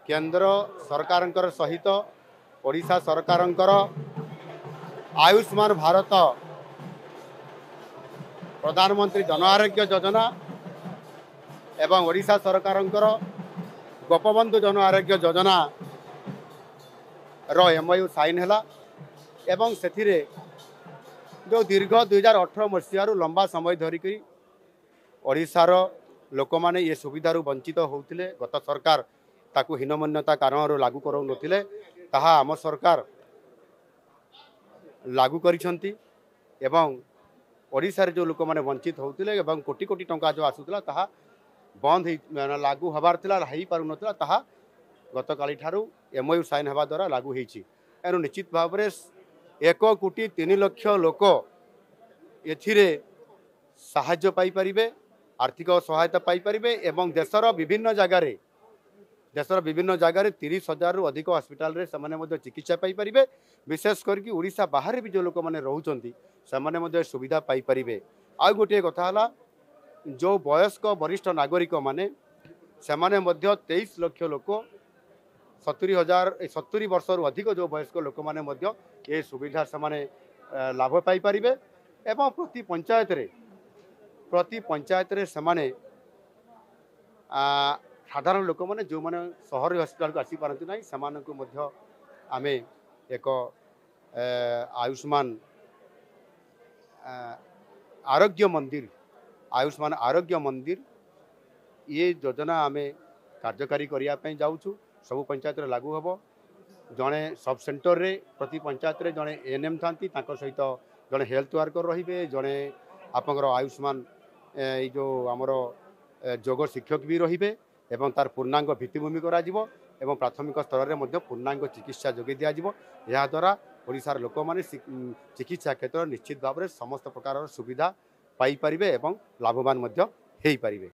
केंद्र सरकार सहित ओडिशा सरकार आयुष्मान भारत प्रधानमंत्री जन आरोग्य योजना एवं ओडिशा सरकार गोपबंधु जन आरोग्य योजना रो एमओयू साइन है एवं से जो दीर्घ 2018 मसीह लंबा समय धरिक ओडिशार लोक मैंने ये सुविधार वंचित होते गत सरकार ताकू हीनमान्यता कारण लागू करू नथिले ताहा आम सरकार लागू करिसंती एवं ओडिशा रे जो लोक मैंने वंचित होते कोटी कोटी टंका जो आसूला ताहा बंद लागू हबार थिला हाई पारु नथिला ताहा गतकाली ठारू एमओयू साइन हवा द्वारा लागू होईछि। एनु निश्चित भाव में 1,03,00,000 लोक एथिरे साहाय्य पाई परिबे आर्थिक सहायता पाई परिबे एवं देशर विभिन्न जगार 30,000 रु अधिक हॉस्पिटल रे समाने मध्ये चिकित्सा पाई परिबे। विशेष करके ओडिशा बाहर भी जो लोक माने रहउचंती समाने मध्ये सुविधा पाई परिबे। आ गोटे कथा हला जो वयस्क वरिष्ठ नागरिक माने समाने मध्ये 23 लाख लोक 70 वर्ष रु अधिक जो वयस्क लोक माने मध्ये ए सुविधा समाने लाभ पाई परिबे एवं प्रति पंचायत रे समाने साधारण लोक मैंने जो मैंने सहर हस्पिटाल को आसी पारती ना से आम एक आयुष्मान आरोग्य मंदिर ये योजना आम कार्यकारी करने जाऊँ सबु पंचायत रे लागू हम जड़े सब सेंटर रे प्रति पंचायत रे जड़े एएनएम था सहित जड़े हेल्थ वर्कर रे जड़े आपंकर आयुष्मान ये जो आमर जोग शिक्षक भी रे एवं तार पूर्णांग भित्तिभूमि एवं प्राथमिक स्तर में पूर्णांग चिकित्सा जोगे दिया द्वारा ओडिशार लोक माने चिकित्सा क्षेत्र निश्चित भाव में समस्त प्रकार सुविधा पाई परिबे एवं लाभवान हेई परिबे।